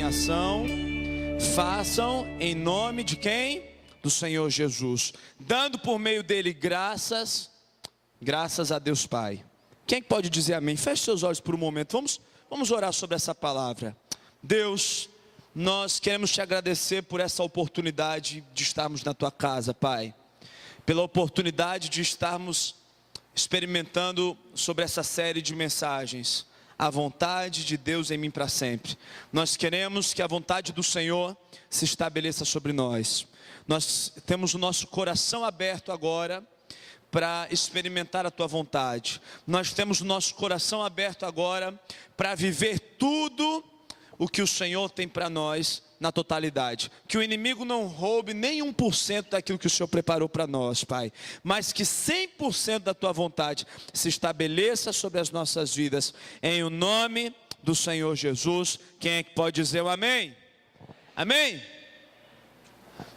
em ação, façam em nome de quem? Do Senhor Jesus, dando por meio dele graças a Deus Pai. Quem pode dizer amém? Feche seus olhos por um momento, vamos orar sobre essa palavra. Deus, nós queremos te agradecer por essa oportunidade de estarmos na tua casa, Pai, pela oportunidade de estarmos experimentando sobre essa série de mensagens, a vontade de Deus em mim para sempre. Nós queremos que a vontade do Senhor se estabeleça sobre nós. Nós temos o nosso coração aberto agora para experimentar a tua vontade. Nós temos o nosso coração aberto agora para viver tudo o que o Senhor tem para nós na totalidade. Que o inimigo não roube nem 1% daquilo que o Senhor preparou para nós, Pai, mas que 100% da tua vontade se estabeleça sobre as nossas vidas, em o nome do Senhor Jesus. Quem é que pode dizer o amém? Amém?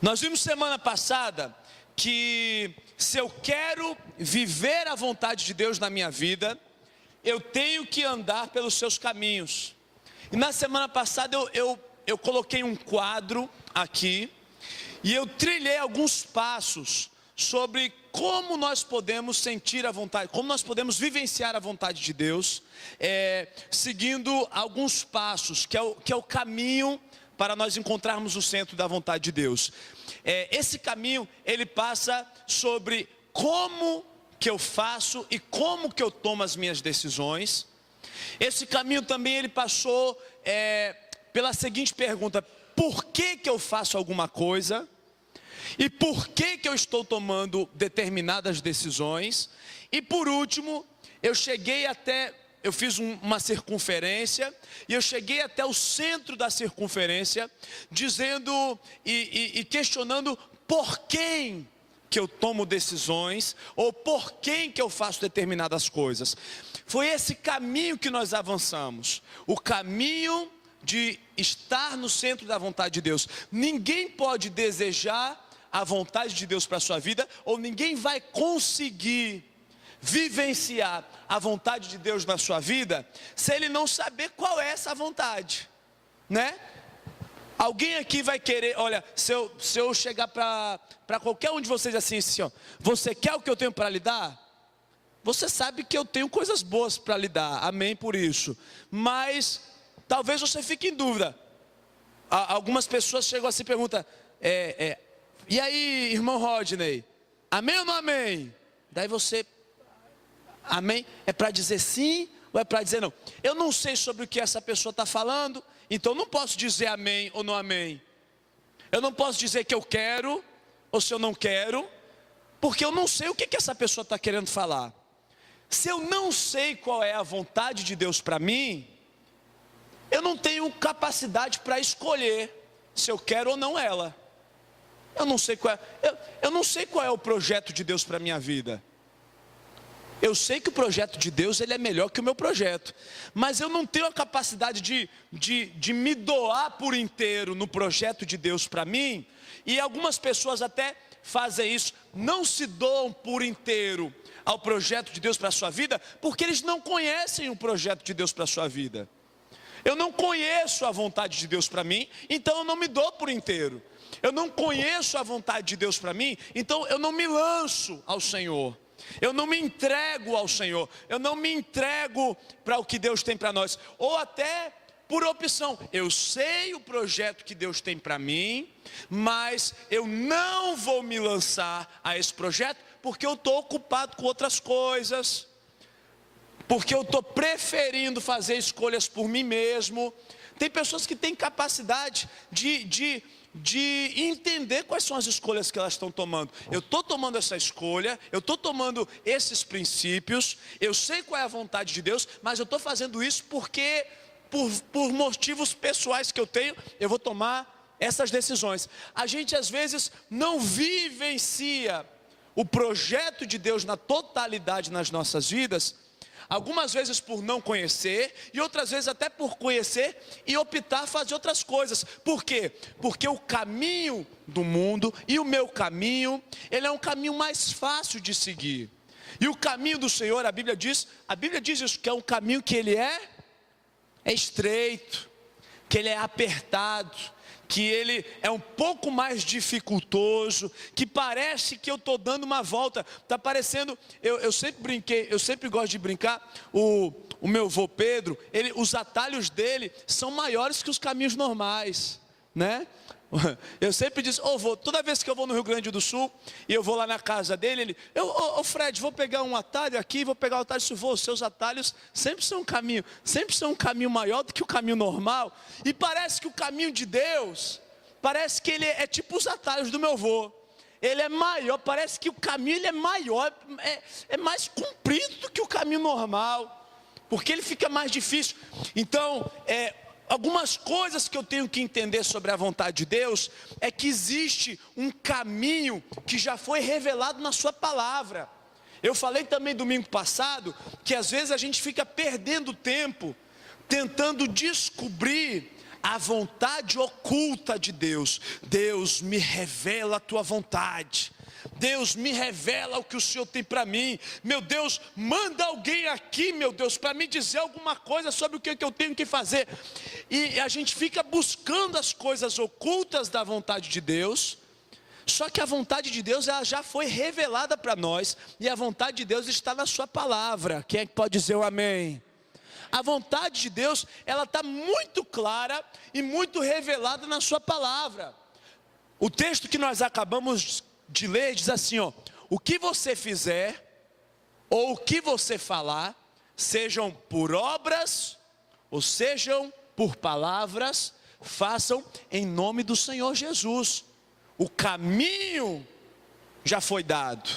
Nós vimos semana passada que se eu quero viver a vontade de Deus na minha vida, eu tenho que andar pelos seus caminhos. E na semana passada eu coloquei um quadro aqui e eu trilhei alguns passos sobre como nós podemos sentir a vontade, como nós podemos vivenciar a vontade de Deus, seguindo alguns passos, que é o caminho para nós encontrarmos o centro da vontade de Deus. Esse caminho, ele passa sobre como que eu faço e como que eu tomo as minhas decisões. Esse caminho também ele passou pela seguinte pergunta: por que que eu faço alguma coisa? E por que que eu estou tomando determinadas decisões? E por último, eu fiz uma circunferência, e eu cheguei até o centro da circunferência, dizendo e questionando por quem que eu tomo decisões, ou por quem que eu faço determinadas coisas. Foi esse caminho que nós avançamos, o caminho de estar no centro da vontade de Deus. Ninguém pode desejar a vontade de Deus para a sua vida, ou ninguém vai conseguir vivenciar a vontade de Deus na sua vida, se ele não saber qual é essa vontade, né? Alguém aqui vai querer, olha, se eu chegar para qualquer um de vocês assim, ó, você quer o que eu tenho para lhe dar? Você sabe que eu tenho coisas boas para lhe dar, amém por isso, mas talvez você fique em dúvida. Algumas pessoas chegam assim e perguntam, e aí, irmão Rodney, amém ou não amém? Daí você, amém? É para dizer sim ou é para dizer não? Eu não sei sobre o que essa pessoa está falando, então eu não posso dizer amém ou não amém. Eu não posso dizer que eu quero ou se eu não quero, porque eu não sei o que essa pessoa está querendo falar. Se eu não sei qual é a vontade de Deus para mim, eu não tenho capacidade para escolher se eu quero ou não ela. Eu não sei qual é o projeto de Deus para a minha vida. Eu sei que o projeto de Deus ele é melhor que o meu projeto, mas eu não tenho a capacidade de me doar por inteiro no projeto de Deus para mim. E algumas pessoas até fazem isso, não se doam por inteiro ao projeto de Deus para a sua vida, porque eles não conhecem o projeto de Deus para a sua vida. Eu não conheço a vontade de Deus para mim, então eu não me dou por inteiro. Eu não conheço a vontade de Deus para mim, então eu não me lanço ao Senhor. Eu não me entrego ao Senhor, eu não me entrego para o que Deus tem para nós, ou até por opção, eu sei o projeto que Deus tem para mim, mas eu não vou me lançar a esse projeto, porque eu estou ocupado com outras coisas, porque eu estou preferindo fazer escolhas por mim mesmo. Tem pessoas que têm capacidade de entender quais são as escolhas que elas estão tomando. Eu estou tomando essa escolha, eu estou tomando esses princípios, eu sei qual é a vontade de Deus, mas eu estou fazendo isso porque, por motivos pessoais que eu tenho, eu vou tomar essas decisões. A gente às vezes não vivencia o projeto de Deus na totalidade nas nossas vidas, algumas vezes por não conhecer, e outras vezes até por conhecer e optar fazer outras coisas. Por quê? Porque o caminho do mundo e o meu caminho, ele é um caminho mais fácil de seguir. E o caminho do Senhor, a Bíblia diz isso, que é um caminho que ele é estreito, que ele é apertado, que ele é um pouco mais dificultoso, que parece que eu estou dando uma volta, está parecendo, eu sempre brinquei, eu sempre gosto de brincar, o meu avô Pedro, os atalhos dele são maiores que os caminhos normais, né? Eu sempre disse, vô, toda vez que eu vou no Rio Grande do Sul, e eu vou lá na casa dele, Fred, vou pegar um atalho aqui, vou pegar o atalho, os seus atalhos sempre são um caminho maior do que o caminho normal, e parece que o caminho de Deus, parece que ele é tipo os atalhos do meu avô, ele é maior, parece que o caminho ele é maior, é mais comprido do que o caminho normal, porque ele fica mais difícil. Então, algumas coisas que eu tenho que entender sobre a vontade de Deus, é que existe um caminho que já foi revelado na sua palavra. Eu falei também domingo passado, que às vezes a gente fica perdendo tempo, tentando descobrir a vontade oculta de Deus. Deus, me revela a tua vontade. Deus, me revela o que o Senhor tem para mim. Meu Deus, manda alguém aqui, meu Deus, para me dizer alguma coisa sobre o que eu tenho que fazer. E a gente fica buscando as coisas ocultas da vontade de Deus. Só que a vontade de Deus, ela já foi revelada para nós. E a vontade de Deus está na sua palavra. Quem é que pode dizer um amém? A vontade de Deus, ela está muito clara e muito revelada na sua palavra. O texto que nós acabamos de ler diz assim, o que você fizer, ou o que você falar, sejam por obras, ou sejam por palavras, façam em nome do Senhor Jesus. O caminho já foi dado.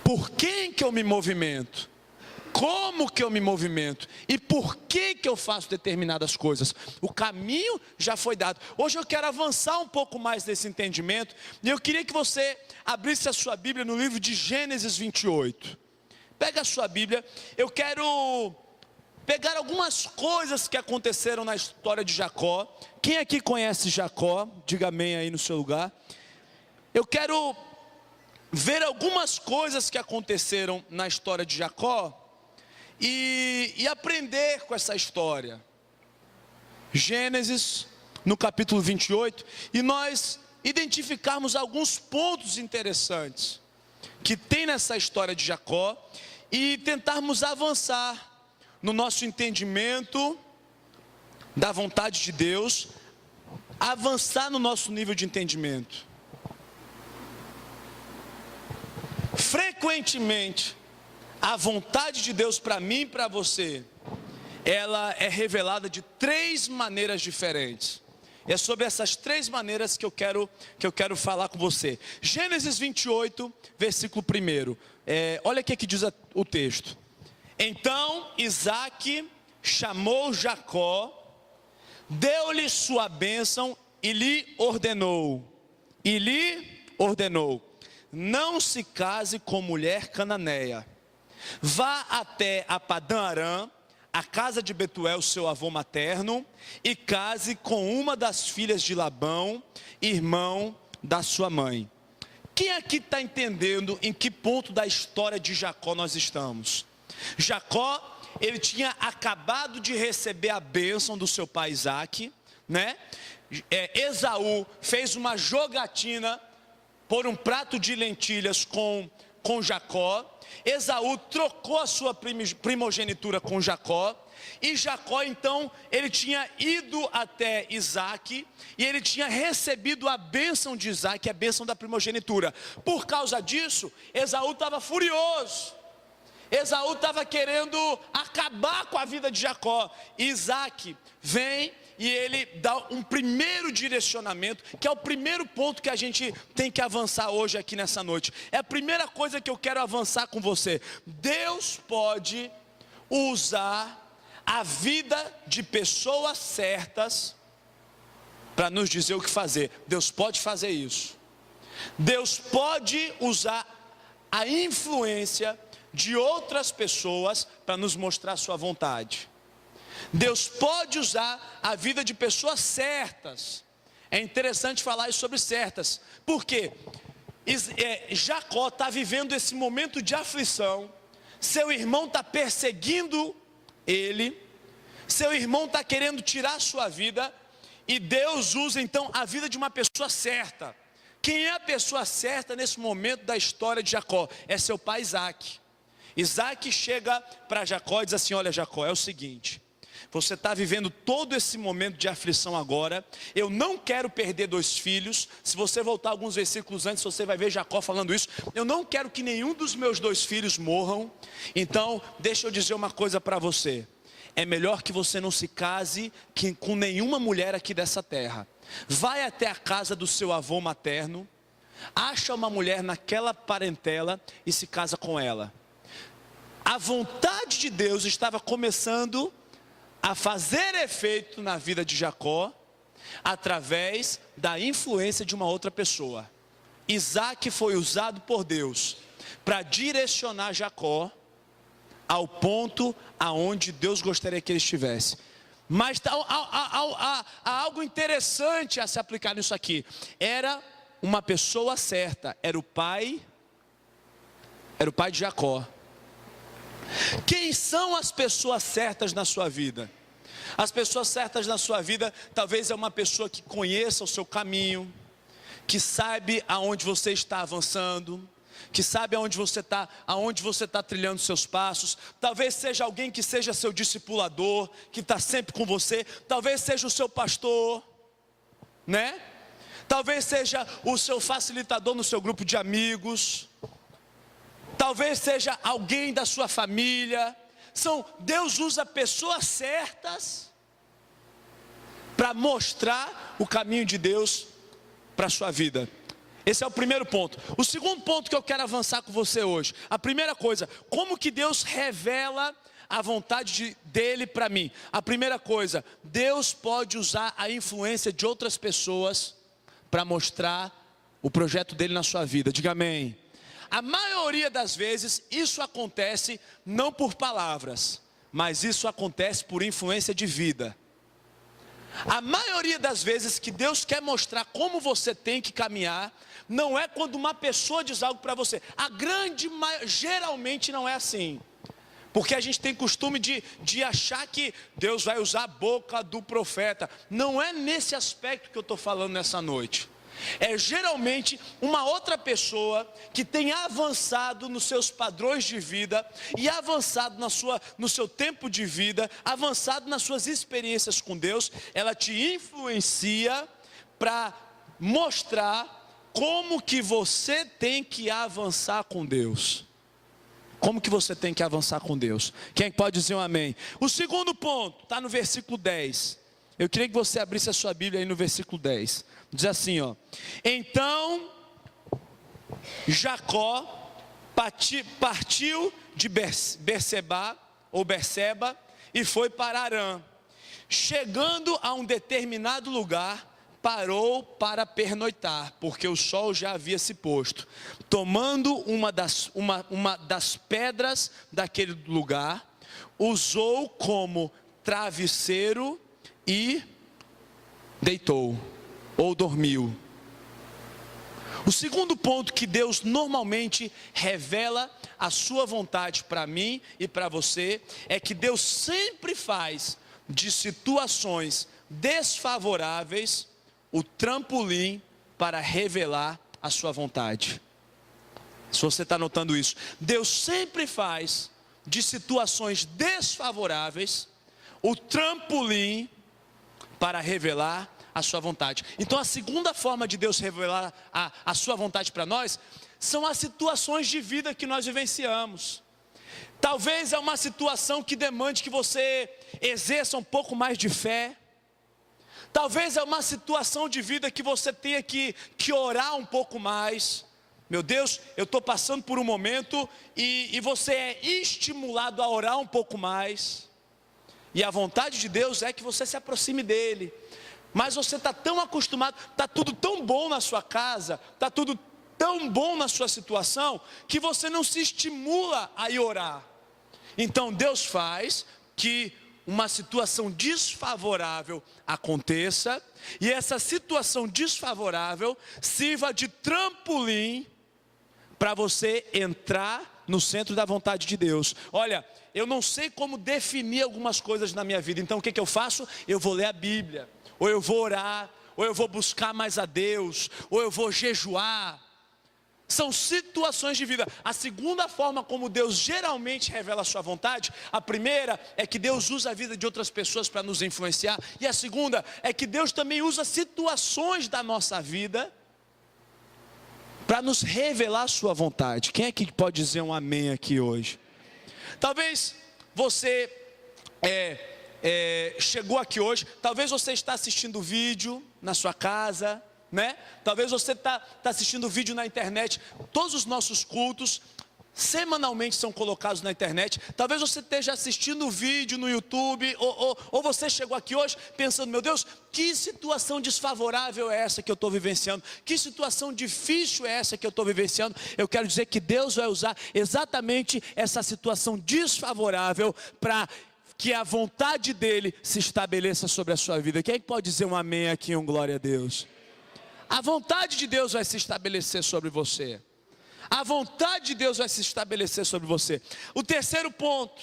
Por quem que eu me movimento? Como que eu me movimento? E por que eu faço determinadas coisas? O caminho já foi dado. Hoje eu quero avançar um pouco mais nesse entendimento. E eu queria que você abrisse a sua Bíblia no livro de Gênesis 28. Pega a sua Bíblia. Eu quero pegar algumas coisas que aconteceram na história de Jacó. Quem aqui conhece Jacó? Diga amém aí no seu lugar. Eu quero ver algumas coisas que aconteceram na história de Jacó e aprender com essa história. Gênesis, no capítulo 28, e nós identificarmos alguns pontos interessantes que tem nessa história de Jacó e tentarmos avançar no nosso entendimento da vontade de Deus, avançar no nosso nível de entendimento. Frequentemente, a vontade de Deus para mim e para você, ela é revelada de três maneiras diferentes. É sobre essas três maneiras que eu quero falar com você. Gênesis 28, versículo 1. Olha o que diz o texto. Então Isaque chamou Jacó, deu-lhe sua bênção e lhe ordenou. Não se case com mulher cananeia. Vá até a Padã Arã, a casa de Betuel, seu avô materno, e case com uma das filhas de Labão, irmão da sua mãe. Quem aqui está entendendo em que ponto da história de Jacó nós estamos? Jacó, ele tinha acabado de receber a bênção do seu pai Isaque, né? Esaú fez uma jogatina por um prato de lentilhas com Jacó. Esaú trocou a sua primogenitura com Jacó, e Jacó então, ele tinha ido até Isaque, e ele tinha recebido a bênção de Isaque, a bênção da primogenitura. Por causa disso, Esaú estava furioso, Esaú estava querendo acabar com a vida de Jacó. Isaque vem e ele dá um primeiro direcionamento, que é o primeiro ponto que a gente tem que avançar hoje aqui nessa noite. É a primeira coisa que eu quero avançar com você. Deus pode usar a vida de pessoas certas para nos dizer o que fazer. Deus pode fazer isso. Deus pode usar a influência de outras pessoas para nos mostrar a sua vontade. Deus pode usar a vida de pessoas certas. É interessante falar sobre certas. Por quê? Jacó está vivendo esse momento de aflição. Seu irmão está perseguindo ele. Seu irmão está querendo tirar a sua vida, e Deus usa então a vida de uma pessoa certa. Quem é a pessoa certa nesse momento da história de Jacó? É seu pai Isaac. Isaac chega para Jacó e diz assim: olha Jacó, é o seguinte, você está vivendo todo esse momento de aflição agora, eu não quero perder 2 filhos. Se você voltar alguns versículos antes, você vai ver Jacó falando isso. Eu não quero que nenhum dos meus 2 filhos morram. Então, deixa eu dizer uma coisa para você. É melhor que você não se case com nenhuma mulher aqui dessa terra. Vai até a casa do seu avô materno, acha uma mulher naquela parentela e se casa com ela. A vontade de Deus estava começando a fazer efeito na vida de Jacó, através da influência de uma outra pessoa. Isaac foi usado por Deus para direcionar Jacó ao ponto aonde Deus gostaria que ele estivesse. Mas há algo interessante a se aplicar nisso aqui. Era uma pessoa certa, era o pai de Jacó. Quem são as pessoas certas na sua vida? As pessoas certas na sua vida, talvez é uma pessoa que conheça o seu caminho, que sabe aonde você está avançando, que sabe aonde você está trilhando seus passos. Talvez seja alguém que seja seu discipulador, que está sempre com você. Talvez seja o seu pastor, né? Talvez seja o seu facilitador no seu grupo de amigos. Talvez seja alguém da sua família. Deus usa pessoas certas para mostrar o caminho de Deus para a sua vida. Esse é o primeiro ponto. O segundo ponto que eu quero avançar com você hoje. A primeira coisa, como que Deus revela a vontade dele para mim? A primeira coisa, Deus pode usar a influência de outras pessoas para mostrar o projeto dele na sua vida. Diga amém. A maioria das vezes isso acontece não por palavras, mas isso acontece por influência de vida. A maioria das vezes que Deus quer mostrar como você tem que caminhar, não é quando uma pessoa diz algo para você. Geralmente não é assim. Porque a gente tem costume de achar que Deus vai usar a boca do profeta. Não é nesse aspecto que eu estou falando nessa noite. É geralmente uma outra pessoa que tem avançado nos seus padrões de vida e avançado no seu tempo de vida, avançado nas suas experiências com Deus. Ela te influencia para mostrar como que você tem que avançar com Deus. Como que você tem que avançar com Deus? Quem pode dizer um amém? O segundo ponto está no versículo 10. Eu queria que você abrisse a sua Bíblia aí no versículo 10. Diz assim, ó: então Jacó partiu de Berseba e foi para Harã. Chegando a um determinado lugar, parou para pernoitar, porque o sol já havia se posto. Tomando uma das pedras daquele lugar, usou como travesseiro e deitou, ou dormiu. O segundo ponto que Deus normalmente revela a sua vontade para mim e para você, é que Deus sempre faz de situações desfavoráveis o trampolim para revelar a sua vontade. Se você está notando isso, Deus sempre faz de situações desfavoráveis o trampolim para revelar a sua vontade. Então a segunda forma de Deus revelar a sua vontade para nós, são as situações de vida que nós vivenciamos. Talvez é uma situação que demande que você exerça um pouco mais de fé. Talvez é uma situação de vida que você tenha que orar um pouco mais. Meu Deus, eu estou passando por um momento e você é estimulado a orar um pouco mais. E a vontade de Deus é que você se aproxime dele. Mas você está tão acostumado, está tudo tão bom na sua casa, está tudo tão bom na sua situação, que você não se estimula a ir orar. Então Deus faz que uma situação desfavorável aconteça, e essa situação desfavorável sirva de trampolim para você entrar no centro da vontade de Deus. Olha, eu não sei como definir algumas coisas na minha vida, então o que eu faço? Eu vou ler a Bíblia, ou eu vou orar, ou eu vou buscar mais a Deus, ou eu vou jejuar. São situações de vida. A segunda forma como Deus geralmente revela a sua vontade, a primeira é que Deus usa a vida de outras pessoas para nos influenciar, e a segunda é que Deus também usa situações da nossa vida para nos revelar a sua vontade. Quem é que pode dizer um amém aqui hoje? Talvez você chegou aqui hoje, talvez você está assistindo o vídeo na sua casa, né? Talvez você está assistindo vídeo na internet. Todos os nossos cultos semanalmente são colocados na internet. Talvez você esteja assistindo o vídeo no YouTube, ou você chegou aqui hoje pensando: meu Deus, que situação desfavorável é essa que eu estou vivenciando? Que situação difícil é essa que eu estou vivenciando? Eu quero dizer que Deus vai usar exatamente essa situação desfavorável para que a vontade dEle se estabeleça sobre a sua vida. Quem pode dizer um amém aqui, um glória a Deus? A vontade de Deus vai se estabelecer sobre você. A vontade de Deus vai se estabelecer sobre você. O terceiro ponto,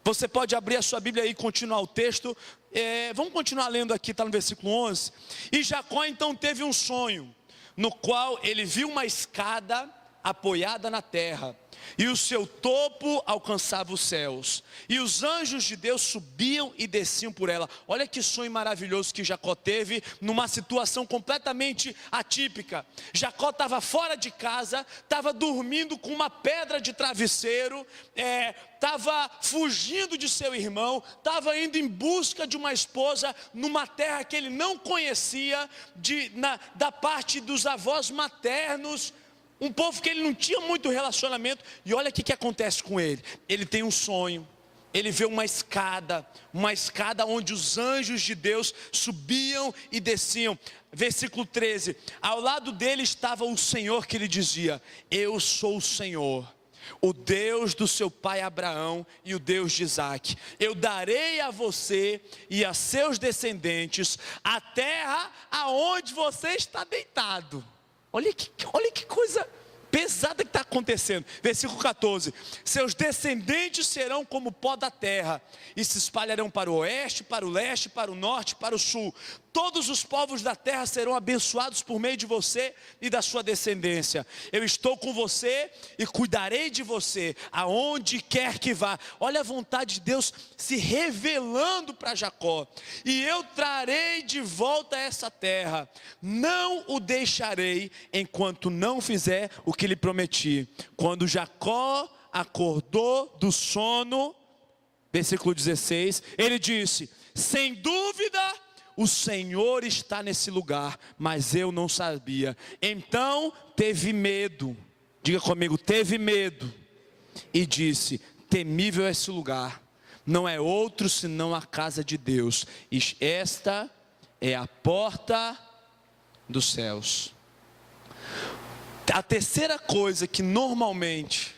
você pode abrir a sua Bíblia aí e continuar o texto. Vamos continuar lendo aqui, está no versículo 11. E Jacó então teve um sonho, no qual ele viu uma escada apoiada na terra, e o seu topo alcançava os céus, e os anjos de Deus subiam e desciam por ela. Olha que sonho maravilhoso que Jacó teve, numa situação completamente atípica. Jacó estava fora de casa, estava dormindo com uma pedra de travesseiro, estava fugindo de seu irmão, estava indo em busca de uma esposa, numa terra que ele não conhecia, da parte dos avós maternos, um povo que ele não tinha muito relacionamento. E olha o que acontece com ele. Ele tem um sonho, ele vê uma escada onde os anjos de Deus subiam e desciam. Versículo 13, ao lado dele estava o Senhor que lhe dizia: eu sou o Senhor, o Deus do seu pai Abraão e o Deus de Isaac. Eu darei a você e a seus descendentes a terra aonde você está deitado. Olha que coisa pesada que está acontecendo. Versículo 14, seus descendentes serão como pó da terra, e se espalharão para o oeste, para o leste, para o norte, para o sul. Todos os povos da terra serão abençoados por meio de você e da sua descendência. Eu estou com você e cuidarei de você aonde quer que vá. Olha a vontade de Deus se revelando para Jacó. E eu trarei de volta essa terra. Não o deixarei enquanto não fizer o que lhe prometi. Quando Jacó acordou do sono, versículo 16, ele disse: sem dúvida o Senhor está nesse lugar, mas eu não sabia. Então teve medo, diga comigo, teve medo, e disse: temível é esse lugar, não é outro senão a casa de Deus, e esta é a porta dos céus. A terceira coisa que normalmente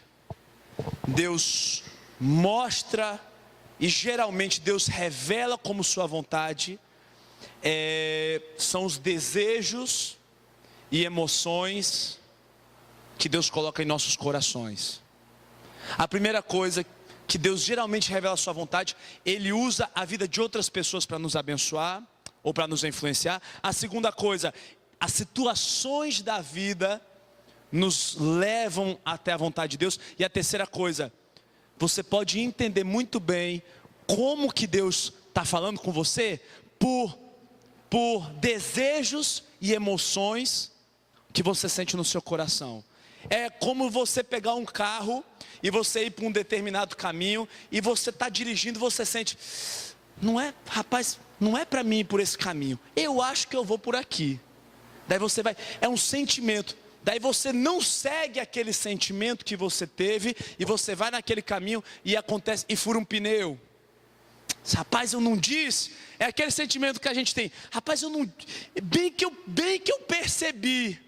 Deus mostra, e geralmente Deus revela como sua vontade, são os desejos e emoções que Deus coloca em nossos corações. A primeira coisa que Deus geralmente revela a sua vontade, Ele usa a vida de outras pessoas para nos abençoar ou para nos influenciar. A segunda coisa, as situações da vida nos levam até a vontade de Deus. E a terceira coisa, você pode entender muito bem como que Deus está falando com você por desejos e emoções que você sente no seu coração. É como você pegar um carro e você ir para um determinado caminho, e você está dirigindo, você sente: rapaz, não é para mim ir por esse caminho, eu acho que eu vou por aqui. Daí você vai, é um sentimento. Daí você não segue aquele sentimento que você teve, e você vai naquele caminho e acontece, e fura um pneu. Rapaz, eu não disse. É aquele sentimento que a gente tem: rapaz, eu não, bem que eu percebi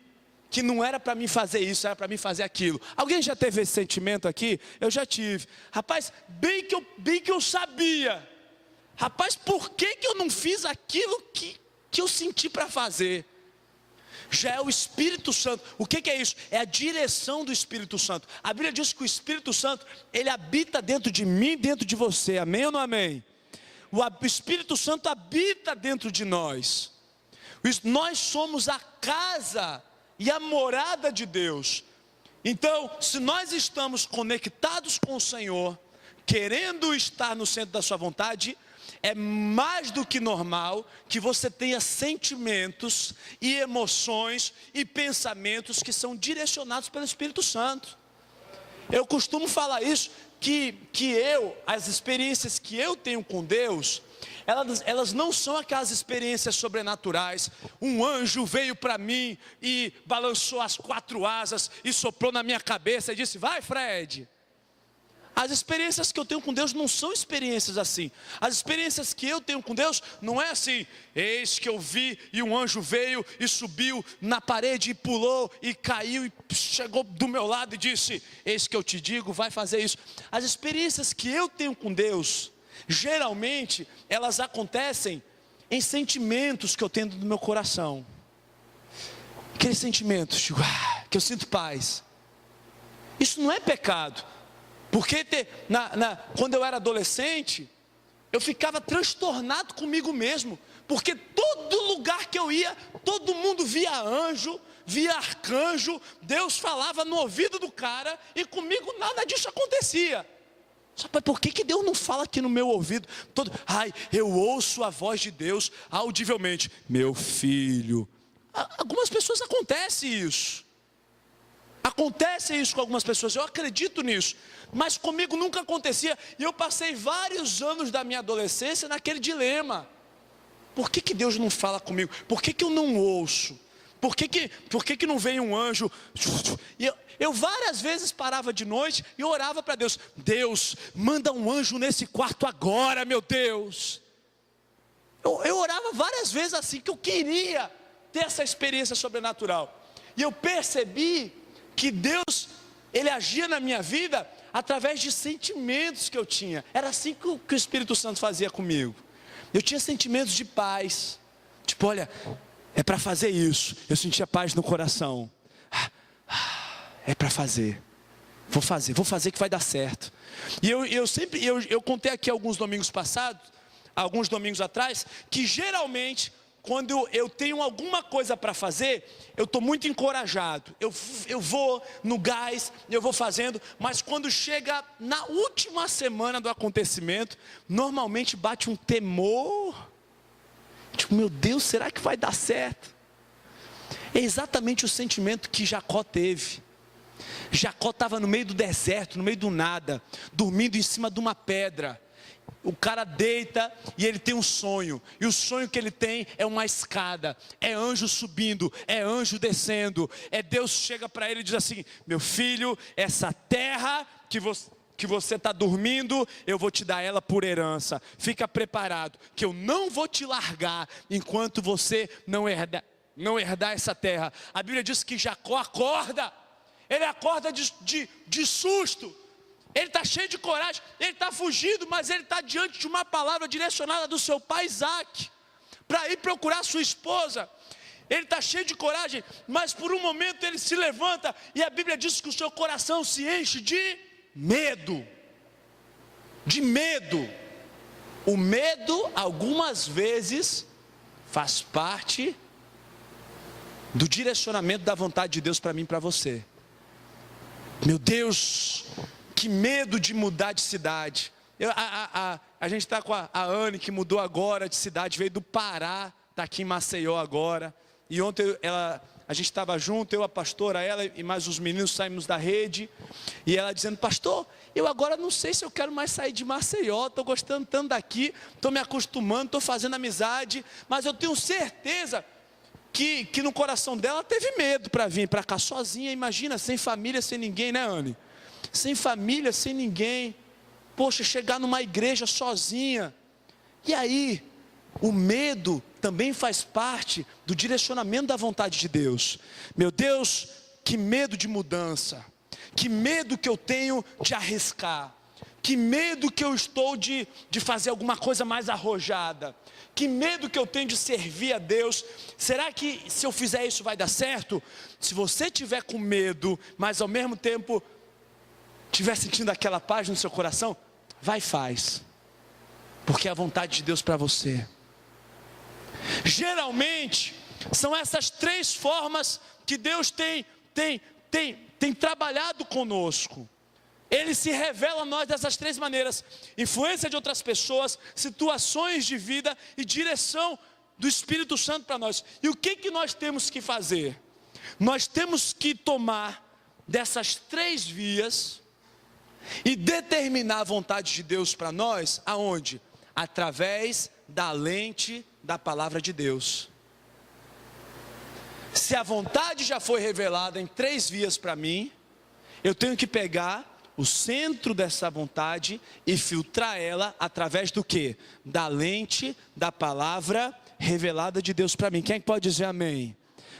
que não era para mim fazer isso, era para mim fazer aquilo. Alguém já teve esse sentimento aqui? Eu já tive. Rapaz, bem que eu sabia. Rapaz, por que eu não fiz aquilo que eu senti para fazer? Já é o Espírito Santo. O que é isso? É a direção do Espírito Santo. A Bíblia diz que o Espírito Santo, ele habita dentro de mim, dentro de você. Amém ou não amém? O Espírito Santo habita dentro de nós. Nós somos a casa e a morada de Deus. Então, se nós estamos conectados com o Senhor, querendo estar no centro da sua vontade, é mais do que normal que você tenha sentimentos e emoções e pensamentos que são direcionados pelo Espírito Santo. Eu costumo falar isso, que as experiências que eu tenho com Deus, elas não são aquelas experiências sobrenaturais. Um anjo veio para mim e balançou as 4 asas e soprou na minha cabeça e disse: vai, Fred. As experiências que eu tenho com Deus não são experiências assim. As experiências que eu tenho com Deus não é assim: eis que eu vi e um anjo veio e subiu na parede e pulou e caiu e chegou do meu lado e disse: eis que eu te digo, vai fazer isso. As experiências que eu tenho com Deus, geralmente, elas acontecem em sentimentos que eu tenho no meu coração. Aqueles sentimentos de, que eu sinto paz. Isso não é pecado. Porque quando eu era adolescente, eu ficava transtornado comigo mesmo. Porque todo lugar que eu ia, todo mundo via anjo, via arcanjo, Deus falava no ouvido do cara, e comigo nada disso acontecia. Só por que Deus não fala aqui no meu ouvido? Eu ouço a voz de Deus audivelmente. Meu filho. Algumas pessoas acontece isso. Acontece isso com algumas pessoas, eu acredito nisso. Mas comigo nunca acontecia. E eu passei vários anos da minha adolescência naquele dilema. Por que Deus não fala comigo? Por que eu não ouço? Por que não vem um anjo? E eu várias vezes parava de noite e orava para Deus: Deus, manda um anjo nesse quarto agora, meu Deus. Eu orava várias vezes assim, que eu queria ter essa experiência sobrenatural. E eu percebi que Deus, Ele agia na minha vida através de sentimentos que eu tinha. Era assim que o Espírito Santo fazia comigo. Eu tinha sentimentos de paz. Tipo, olha, é para fazer isso. Eu sentia paz no coração. É para fazer. Vou fazer que vai dar certo. E eu contei aqui alguns domingos atrás, que geralmente, quando eu tenho alguma coisa para fazer, eu estou muito encorajado. Eu vou no gás, eu vou fazendo. Mas quando chega na última semana do acontecimento, normalmente bate um temor. Tipo, meu Deus, será que vai dar certo? É exatamente o sentimento que Jacó teve. Jacó estava no meio do deserto, no meio do nada, dormindo em cima de uma pedra. O cara deita e ele tem um sonho. E o sonho que ele tem é uma escada. É anjo subindo, é anjo descendo. Deus chega para ele e diz assim: meu filho, essa terra que você está dormindo, eu vou te dar ela por herança. Fica preparado, que eu não vou te largar enquanto você não herdar essa terra. A Bíblia diz que Jacó acorda. Ele acorda de susto. Ele está cheio de coragem, ele está fugindo, mas ele está diante de uma palavra direcionada do seu pai Isaac, para ir procurar sua esposa. Ele está cheio de coragem, mas por um momento ele se levanta, e a Bíblia diz que o seu coração se enche de medo. De medo. O medo, algumas vezes, faz parte do direcionamento da vontade de Deus para mim e para você. Meu Deus, que medo de mudar de cidade. A gente está com a Anne, que mudou agora de cidade, veio do Pará, está aqui em Maceió agora. E ontem a gente estava junto, eu, a pastora, ela e mais os meninos saímos da rede. E ela dizendo: pastor, eu agora não sei se eu quero mais sair de Maceió, estou gostando tanto daqui, estou me acostumando, estou fazendo amizade. Mas eu tenho certeza que no coração dela teve medo para vir para cá sozinha. Imagina, sem família, sem ninguém, né, Anne? Sem família, sem ninguém. Poxa, chegar numa igreja sozinha. E aí, o medo também faz parte do direcionamento da vontade de Deus. Meu Deus, que medo de mudança. Que medo que eu tenho de arriscar. Que medo que eu estou de fazer alguma coisa mais arrojada. Que medo que eu tenho de servir a Deus. Será que se eu fizer isso vai dar certo? Se você tiver com medo, mas ao mesmo tempo estiver sentindo aquela paz no seu coração, vai e faz. Porque é a vontade de Deus para você. Geralmente, são essas 3 formas que Deus tem trabalhado conosco. Ele se revela a nós dessas 3 maneiras: influência de outras pessoas, situações de vida e direção do Espírito Santo para nós. E o que nós temos que fazer? Nós temos que tomar dessas 3 vias e determinar a vontade de Deus para nós, aonde? Através da lente da palavra de Deus. Se a vontade já foi revelada em 3 vias para mim, eu tenho que pegar o centro dessa vontade e filtrar ela através do quê? Da lente da palavra revelada de Deus para mim. Quem pode dizer amém?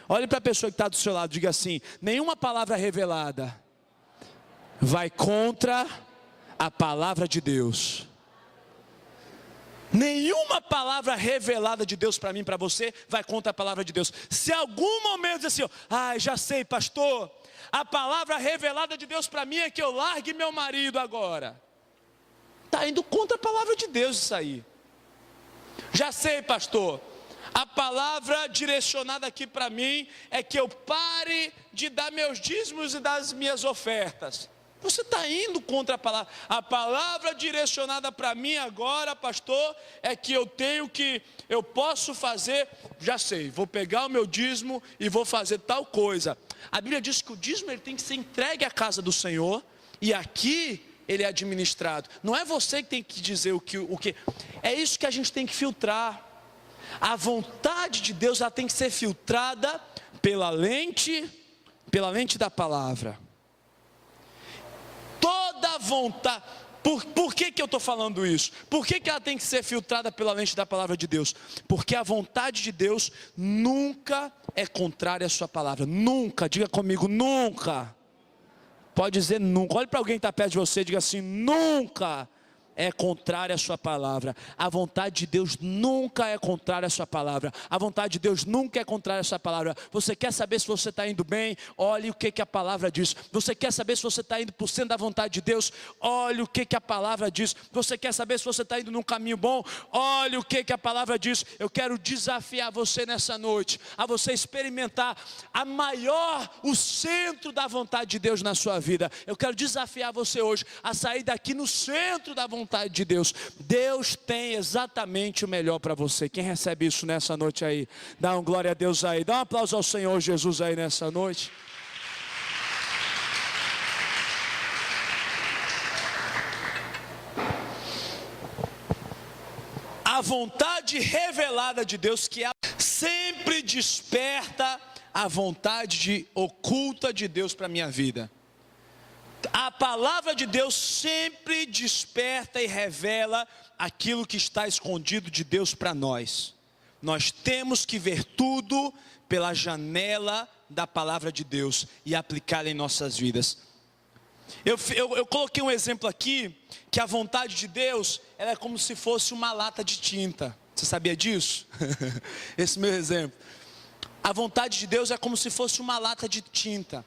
Olhe para a pessoa que está do seu lado, diga assim: nenhuma palavra revelada vai contra a palavra de Deus. Nenhuma palavra revelada de Deus para mim, para você, vai contra a palavra de Deus. Se algum momento diz assim, já sei, pastor, a palavra revelada de Deus para mim é que eu largue meu marido agora. Está indo contra a palavra de Deus isso aí. Já sei, pastor, a palavra direcionada aqui para mim é que eu pare de dar meus dízimos e das minhas ofertas. Você está indo contra a palavra. A palavra direcionada para mim agora, pastor, é que eu posso fazer, já sei, vou pegar o meu dízimo e vou fazer tal coisa. A Bíblia diz que o dízimo ele tem que ser entregue à casa do Senhor, e aqui ele é administrado. Não é você que tem que dizer o que. É isso que a gente tem que filtrar. A vontade de Deus ela tem que ser filtrada pela lente da palavra. Toda vontade. Por que eu estou falando isso? Por que ela tem que ser filtrada pela lente da palavra de Deus? Porque a vontade de Deus nunca é contrária à sua palavra. Nunca, diga comigo, nunca. Pode dizer nunca. Olhe para alguém que está perto de você e diga assim: nunca é contrária à sua palavra. A vontade de Deus nunca é contrária à sua palavra. A vontade de Deus nunca é contrária à sua palavra. Você quer saber se você está indo bem? Olhe o que a palavra diz. Você quer saber se você está indo por cento da vontade de Deus? Olhe o que a palavra diz. Você quer saber se você está indo num caminho bom? Olhe o que a palavra diz. Eu quero desafiar você nessa noite a você experimentar o centro da vontade de Deus na sua vida. Eu quero desafiar você hoje a sair daqui no centro da vontade de Deus. Deus tem exatamente o melhor para você. Quem recebe isso nessa noite aí? Dá um glória a Deus aí. Dá um aplauso ao Senhor Jesus aí nessa noite. A vontade revelada de Deus, que sempre desperta a vontade oculta de Deus para a minha vida. A palavra de Deus sempre desperta e revela aquilo que está escondido de Deus para nós. Nós temos que ver tudo pela janela da palavra de Deus e aplicá-la em nossas vidas. Eu coloquei um exemplo aqui, que a vontade de Deus, ela é como se fosse uma lata de tinta. Você sabia disso? Esse meu exemplo. A vontade de Deus é como se fosse uma lata de tinta.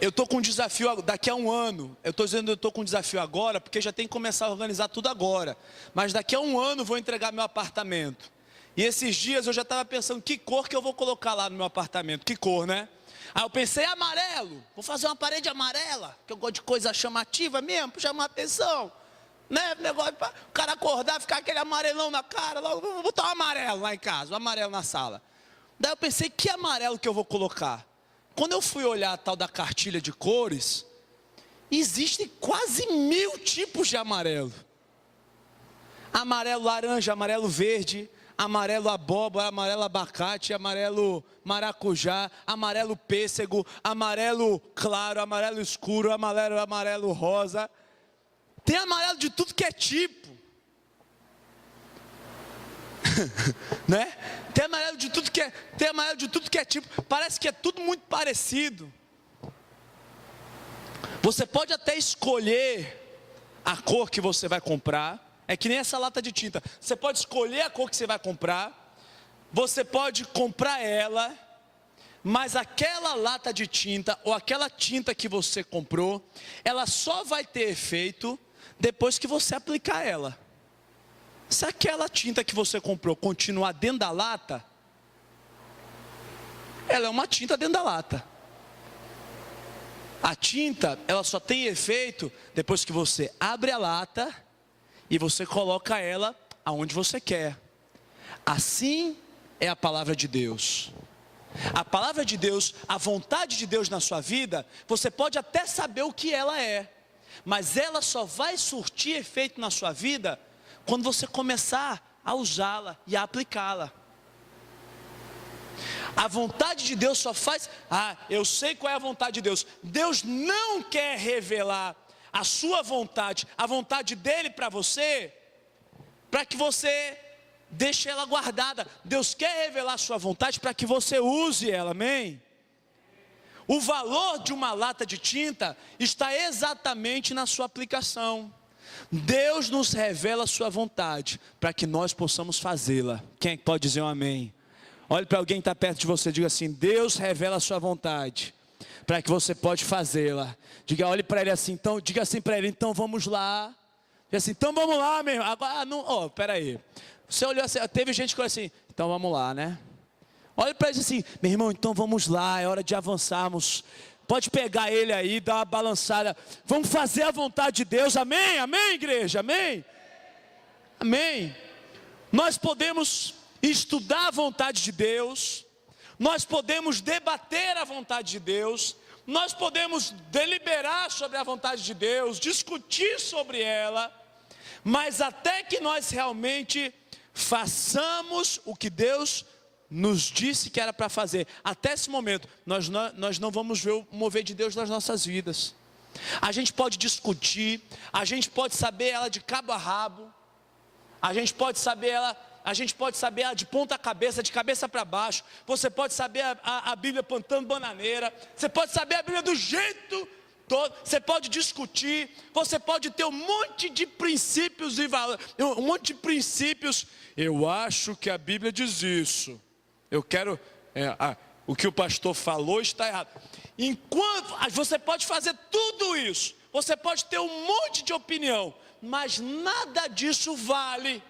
Eu estou com um desafio daqui a um ano. Eu estou dizendo que eu estou com um desafio agora, porque já tem que começar a organizar tudo agora. Mas daqui a um ano vou entregar meu apartamento. E esses dias eu já estava pensando, que cor que eu vou colocar lá no meu apartamento? Que cor, né? Aí eu pensei, amarelo. Vou fazer uma parede amarela, que eu gosto de coisa chamativa mesmo, para chamar atenção. Né? Negócio para o cara acordar, ficar aquele amarelão na cara. Logo, vou botar um amarelo lá em casa, um amarelo na sala. Daí eu pensei, que amarelo que eu vou colocar? Quando eu fui olhar a tal da cartilha de cores, existem quase 1000 tipos de amarelo. Amarelo laranja, amarelo verde, amarelo abóbora, amarelo abacate, amarelo maracujá, amarelo pêssego, amarelo claro, amarelo escuro, amarelo rosa. Tem amarelo de tudo que é tipo. Né? Tem amarelo de tudo que é tipo. Parece que é tudo muito parecido. Você pode até escolher a cor que você vai comprar. É que nem essa lata de tinta. Você pode escolher a cor que você vai comprar. Você pode comprar ela. Mas aquela lata de tinta ou aquela tinta que você comprou, ela só vai ter efeito depois que você aplicar ela. Se aquela tinta que você comprou continuar dentro da lata, ela é uma tinta dentro da lata. A tinta, ela só tem efeito depois que você abre a lata e você coloca ela aonde você quer. Assim é a palavra de Deus. A palavra de Deus, a vontade de Deus na sua vida, você pode até saber o que ela é, mas ela só vai surtir efeito na sua vida quando você começar a usá-la e a aplicá-la. A vontade de Deus só faz, eu sei qual é a vontade de Deus. Deus não quer revelar a sua vontade, a vontade dele para você, para que você deixe ela guardada. Deus quer revelar a sua vontade para que você use ela, amém? O valor de uma lata de tinta está exatamente na sua aplicação. Deus nos revela a sua vontade para que nós possamos fazê-la. Quem pode dizer um amém? Olhe para alguém que está perto de você, diga assim: Deus revela a sua vontade para que você pode fazê-la. Olhe para ele assim, então, diga assim para ele: então vamos lá. Diga assim: então vamos lá, meu irmão. Agora não, peraí. Você olhou assim, teve gente que olhou assim: então vamos lá, né? Olhe para ele assim: meu irmão, então vamos lá, é hora de avançarmos. Pode pegar ele aí, dar uma balançada. Vamos fazer a vontade de Deus, amém? Amém, igreja, amém? Amém. Nós podemos estudar a vontade de Deus, nós podemos debater a vontade de Deus, nós podemos deliberar sobre a vontade de Deus, discutir sobre ela, mas até que nós realmente façamos o que Deus nos disse que era para fazer, até esse momento, nós não vamos ver o mover de Deus nas nossas vidas. A gente pode discutir, a gente pode saber ela de cabo a rabo, a gente pode saber ela de ponta a cabeça, de cabeça para baixo. Você pode saber a Bíblia plantando bananeira. Você pode saber a Bíblia do jeito todo. Você pode discutir. Você pode ter um monte de princípios e valores. Um monte de princípios. Eu acho que a Bíblia diz isso. Eu quero... o que o pastor falou está errado. Enquanto você pode fazer tudo isso. Você pode ter um monte de opinião. Mas nada disso vale.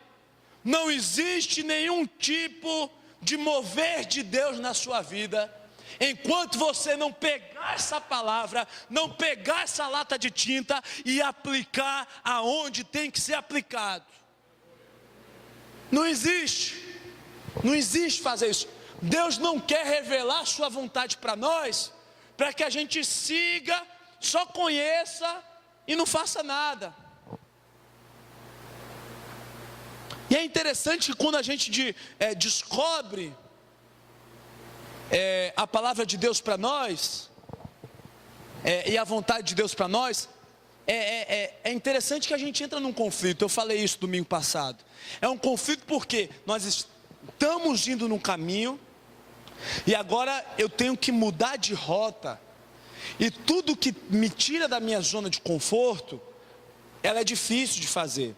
Não existe nenhum tipo de mover de Deus na sua vida, enquanto você não pegar essa palavra, não pegar essa lata de tinta e aplicar aonde tem que ser aplicado. Não existe fazer isso. Deus não quer revelar a sua vontade para nós, para que a gente siga, só conheça e não faça nada. E é interessante que quando a gente descobre a palavra de Deus para nós, e a vontade de Deus para nós, é interessante que a gente entra num conflito. Eu falei isso domingo passado. É um conflito porque nós estamos indo num caminho, e agora eu tenho que mudar de rota, e tudo que me tira da minha zona de conforto, ela é difícil de fazer.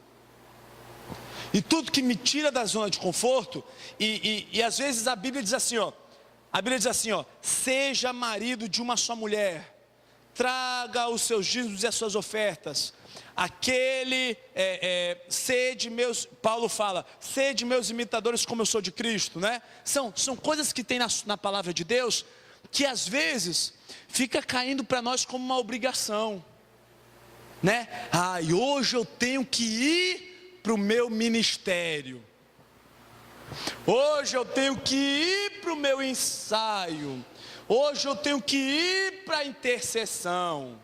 E tudo que me tira da zona de conforto, e às vezes a Bíblia diz assim, seja marido de uma só mulher, traga os seus dízimos e as suas ofertas, sede meus, Paulo fala, sede meus imitadores como eu sou de Cristo, né? São coisas que tem na palavra de Deus, que às vezes fica caindo para nós como uma obrigação, né? E hoje eu tenho que ir para o meu ministério, hoje eu tenho que ir para o meu ensaio, hoje eu tenho que ir para a intercessão,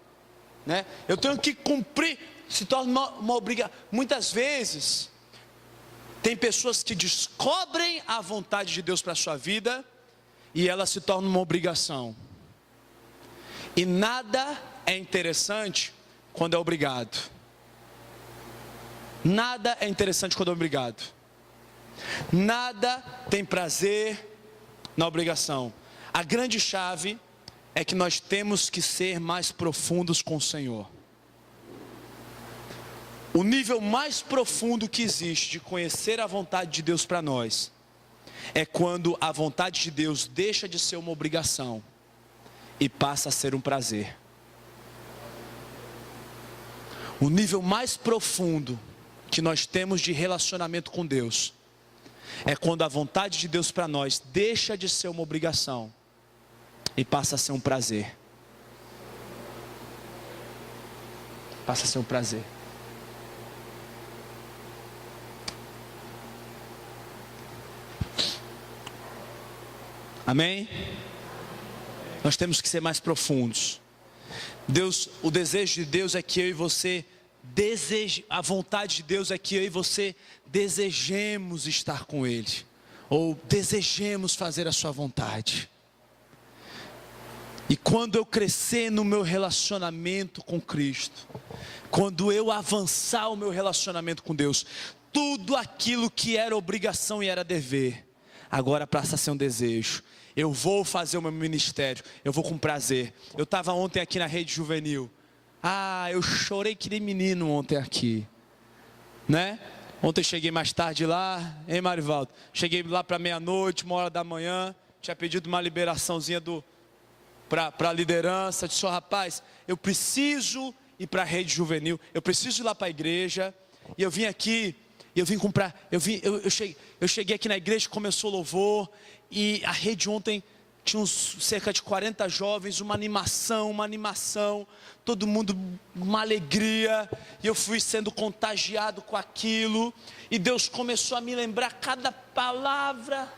né? Eu tenho que cumprir, se torna uma obrigação. Muitas vezes tem pessoas que descobrem a vontade de Deus para a sua vida, e ela se torna uma obrigação, e nada é interessante quando é obrigado. Nada é interessante quando é obrigado. Nada tem prazer na obrigação. A grande chave é que nós temos que ser mais profundos com o Senhor. O nível mais profundo que existe de conhecer a vontade de Deus para nós é quando a vontade de Deus deixa de ser uma obrigação e passa a ser um prazer. O nível mais profundo que nós temos de relacionamento com Deus é quando a vontade de Deus para nós deixa de ser uma obrigação e passa a ser um prazer. Passa a ser um prazer. Amém? Nós temos que ser mais profundos. Deus, o desejo de Deus é que eu e você a vontade de Deus é que eu e você desejemos estar com Ele, ou desejemos fazer a sua vontade. E quando eu crescer no meu relacionamento com Cristo, quando eu avançar o meu relacionamento com Deus, tudo aquilo que era obrigação e era dever, agora passa a ser um desejo. Eu vou fazer o meu ministério, eu vou com prazer. Eu estava ontem aqui na rede juvenil. Eu chorei que nem menino ontem aqui, né? Ontem cheguei mais tarde lá, hein, Marivaldo? Cheguei lá para meia-noite, 1h da manhã. Tinha pedido uma liberaçãozinha para a liderança. Disse, rapaz, eu preciso ir para a rede juvenil, eu preciso ir lá para a igreja. E eu vim aqui, eu vim comprar, eu cheguei aqui na igreja, começou o louvor. E a rede ontem tinha cerca de 40 jovens, uma animação, todo mundo, uma alegria, e eu fui sendo contagiado com aquilo, e Deus começou a me lembrar cada palavra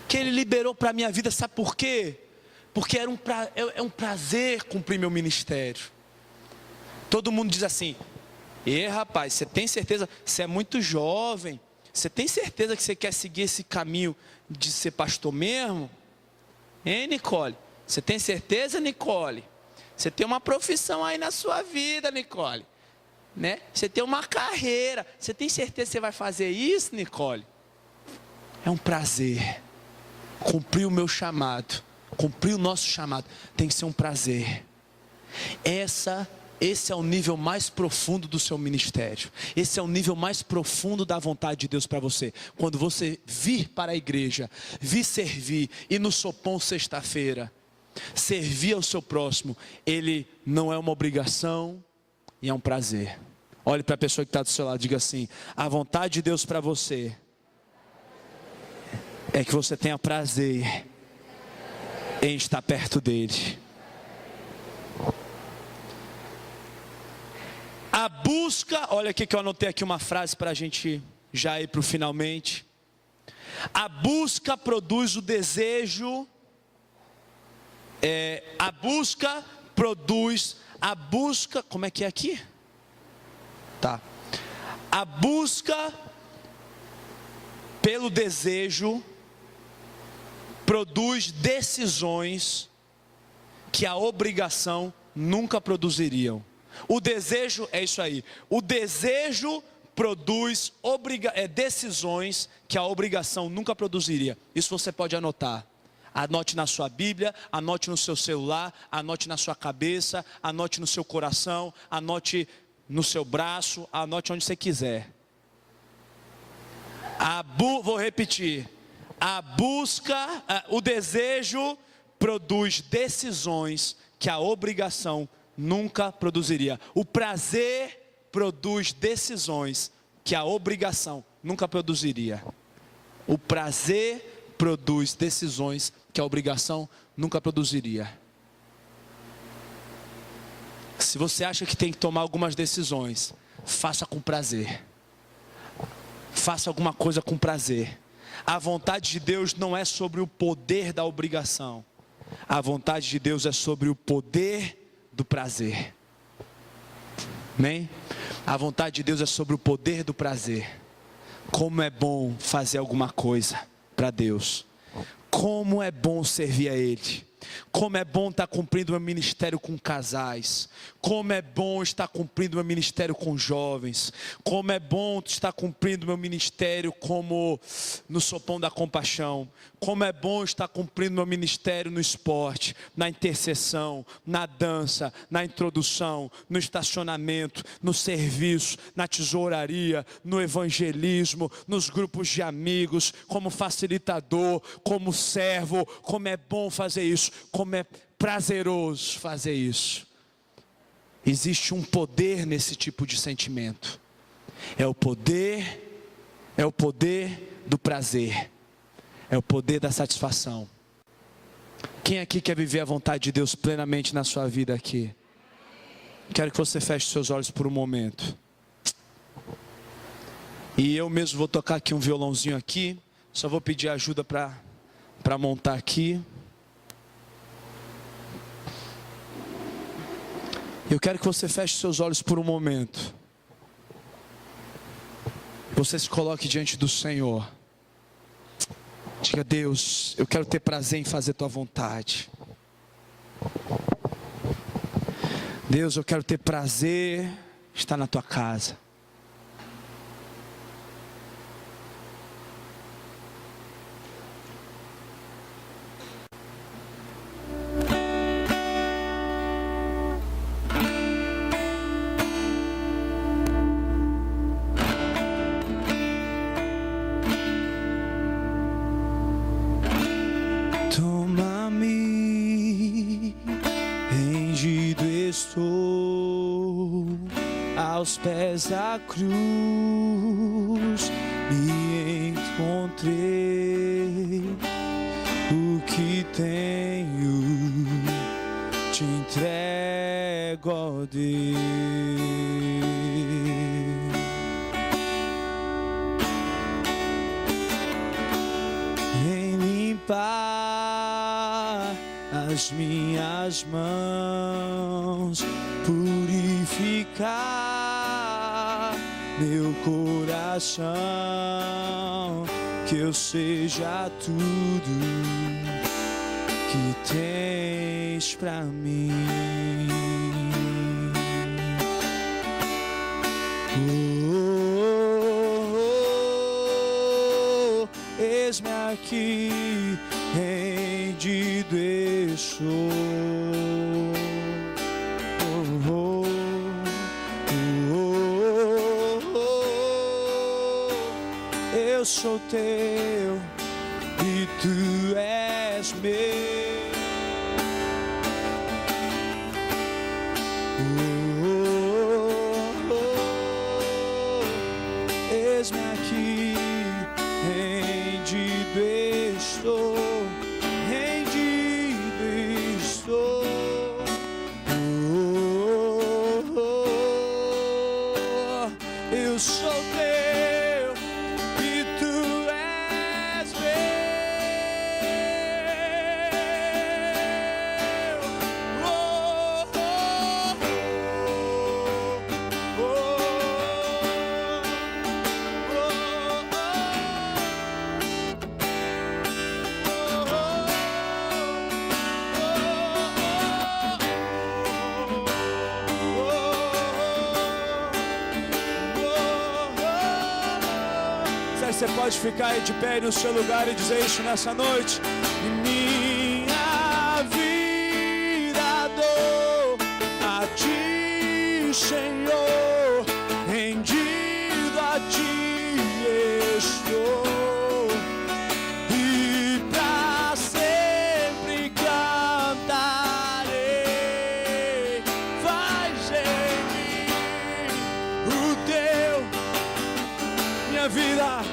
que Ele liberou para a minha vida. Sabe por quê? Porque é um prazer cumprir meu ministério. Todo mundo diz assim, rapaz, você tem certeza, você é muito jovem, você tem certeza que você quer seguir esse caminho de ser pastor mesmo? Hein, Nicole? Você tem certeza, Nicole? Você tem uma profissão aí na sua vida, Nicole, né? Você tem uma carreira. Você tem certeza que você vai fazer isso, Nicole? É um prazer. Cumprir o meu chamado, cumprir o nosso chamado, tem que ser um prazer. Esse é o nível mais profundo do seu ministério. Esse é o nível mais profundo da vontade de Deus para você. Quando você vir para a igreja, vir servir, e no sopão sexta-feira, servir ao seu próximo, ele não é uma obrigação e é um prazer. Olhe para a pessoa que está do seu lado, diga assim, a vontade de Deus para você é que você tenha prazer em estar perto dele. A busca, olha aqui que eu anotei aqui uma frase para a gente já ir para o finalmente. A busca produz o desejo, como é que é aqui? Tá. A busca pelo desejo produz decisões que a obrigação nunca produziriam. O desejo é isso aí. O desejo produz decisões que a obrigação nunca produziria. Isso você pode anotar. Anote na sua Bíblia, anote no seu celular, anote na sua cabeça, anote no seu coração, anote no seu braço, anote onde você quiser. Vou repetir. O desejo produz decisões que a obrigação nunca produziria. O prazer produz decisões que a obrigação nunca produziria. O prazer produz decisões que a obrigação nunca produziria. Se você acha que tem que tomar algumas decisões, faça com prazer. Faça alguma coisa com prazer. A vontade de Deus não é sobre o poder da obrigação. A vontade de Deus é sobre o poder do prazer. Amém? A vontade de Deus é sobre o poder do prazer. Como é bom fazer alguma coisa para Deus. Como é bom servir a Ele. Como é bom estar cumprindo meu ministério com casais. Como é bom estar cumprindo meu ministério com jovens. Como é bom estar cumprindo meu ministério como no Sopão da Compaixão. Como é bom estar cumprindo meu ministério no esporte, na intercessão, na dança, na introdução, no estacionamento, no serviço, na tesouraria, no evangelismo, nos grupos de amigos, como facilitador, como servo. Como é bom fazer isso, como é prazeroso fazer isso. Existe um poder nesse tipo de sentimento. É o poder do prazer. É o poder da satisfação. Quem aqui quer viver a vontade de Deus plenamente na sua vida aqui? Quero que você feche seus olhos por um momento. E eu mesmo vou tocar aqui um violãozinho aqui. Só vou pedir ajuda para montar aqui. Eu quero que você feche seus olhos por um momento. Você se coloque diante do Senhor. Diga: Deus, eu quero ter prazer em fazer tua vontade. Deus, eu quero ter prazer em estar na tua casa. Aos pés da cruz me encontrei. O que tenho te entrego, ó Deus. Vem limpar as minhas mãos, purificar meu coração, que eu seja tudo que tens pra mim. Eis-me aqui, rendido estou. Eu sou teu e tu és meu. Eis-me aqui, rendido estou, rendido estou. Eu sou teu. Você pode ficar aí de pé no seu lugar e dizer isso nessa noite. Minha vida dou a ti, Senhor, rendido a ti estou, e pra sempre cantarei. Faz em mim o teu, minha vida.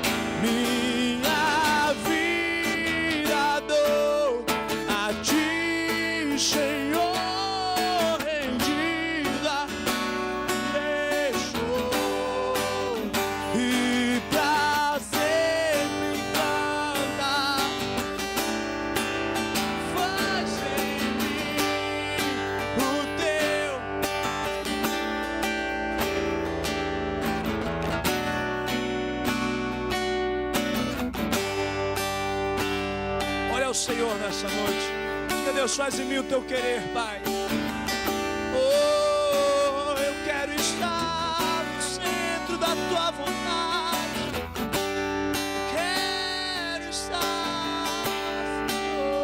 Minha vida dou a ti, Senhor, rendida estou, e pra sempre cantar. Faz em mim o teu. Olha o Senhor nessa noite. Diga: Deus, faz em mim o teu querer, Pai. Oh, eu quero estar no centro da tua vontade. Quero estar, Senhor.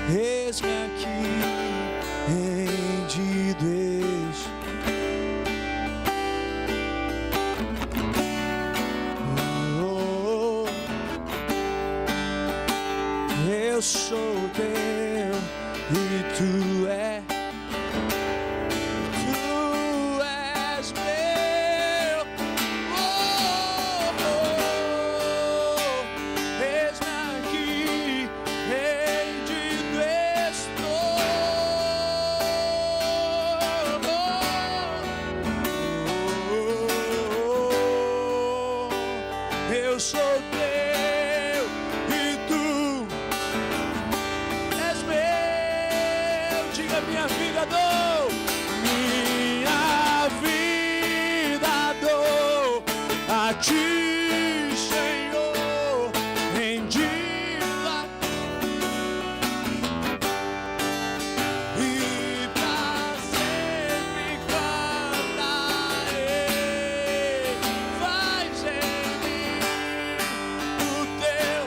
Eis-me aqui, rendido eu sou teu e tu és meu. Eis-me aqui, rendido estou. Eu sou teu e tu és meu. Diga: minha vida dou, minha vida dou a ti, Senhor, rendida e pra sempre cantarei. Faz em mim o teu,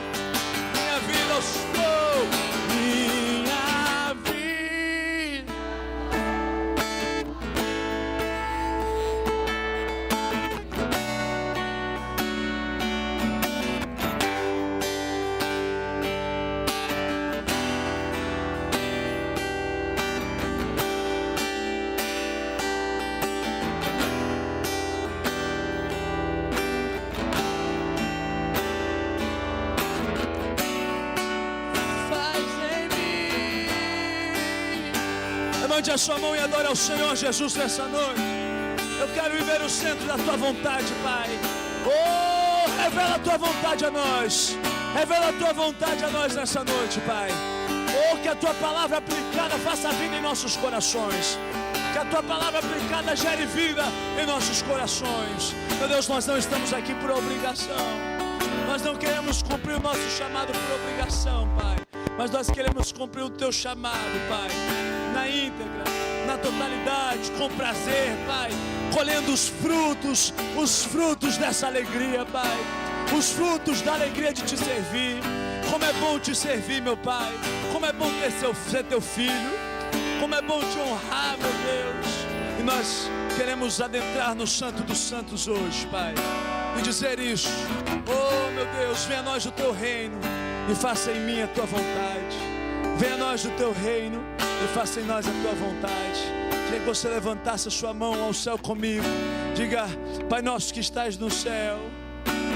minha vida eu sou, minha vida. Faz em mim. Levante a sua mão e adore ao Senhor Jesus nessa noite. Eu quero viver o centro da tua vontade, Pai. Oh, revela a tua vontade a nós. Revela a tua vontade a nós nessa noite, Pai. Oh, que a tua palavra aplicada faça vida em nossos corações. Que a tua palavra aplicada gere vida em nossos corações. Meu Deus, nós não estamos aqui por obrigação. Nós não queremos cumprir o nosso chamado por obrigação, Pai. Mas nós queremos cumprir o teu chamado, Pai, na íntegra, na totalidade, com prazer, Pai, colhendo os frutos dessa alegria, Pai, os frutos da alegria de te servir. Como é bom te servir, meu Pai. Como é bom ser teu filho. Como é bom te honrar, meu Deus. E nós queremos adentrar no Santo dos Santos hoje, Pai, e dizer isso: oh, meu Deus, venha a nós o teu reino e faça em mim a tua vontade. Venha a nós o teu reino e faça em nós a tua vontade. Queria que você levantasse a sua mão ao céu comigo. Diga: Pai nosso que estás no céu.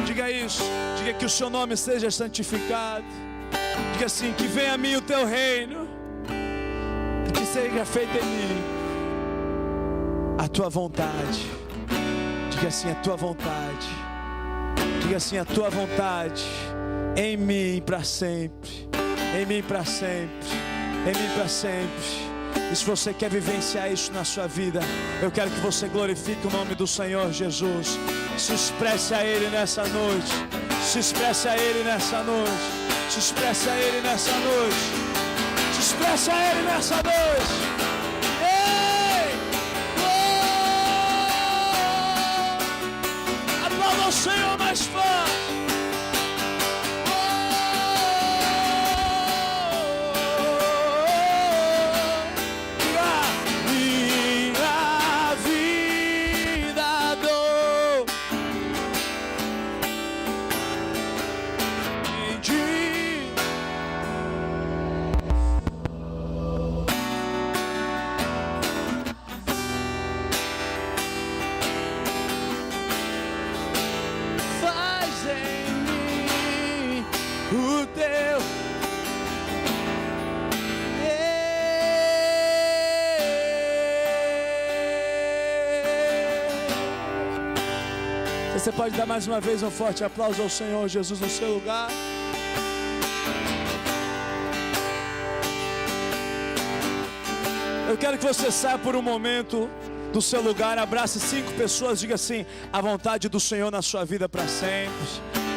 Diga isso. Diga que o seu nome seja santificado. Diga assim: que venha a mim o teu reino e que seja feita em mim a tua vontade. Diga assim: a tua vontade. Diga assim: a tua vontade em mim para sempre. Em mim para sempre. Em mim para sempre. E se você quer vivenciar isso na sua vida, eu quero que você glorifique o nome do Senhor Jesus. Se expresse a Ele nessa noite. Se expresse a Ele nessa noite. Se expresse a Ele nessa noite. Se expresse a Ele nessa noite. Ei! Oh! Aplauda o Senhor mais forte. Você pode dar mais uma vez um forte aplauso ao Senhor Jesus no seu lugar. Eu quero que você saia por um momento do seu lugar, abrace 5 pessoas, diga assim: a vontade do Senhor na sua vida para sempre.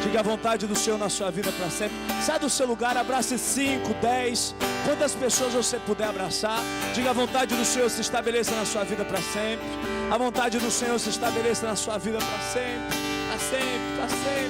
Diga a vontade do Senhor na sua vida para sempre. Sai do seu lugar, abrace 5, 10, quantas pessoas você puder abraçar. Diga a vontade do Senhor se estabeleça na sua vida para sempre. A vontade do Senhor se estabeleça na sua vida para sempre, para sempre, para sempre.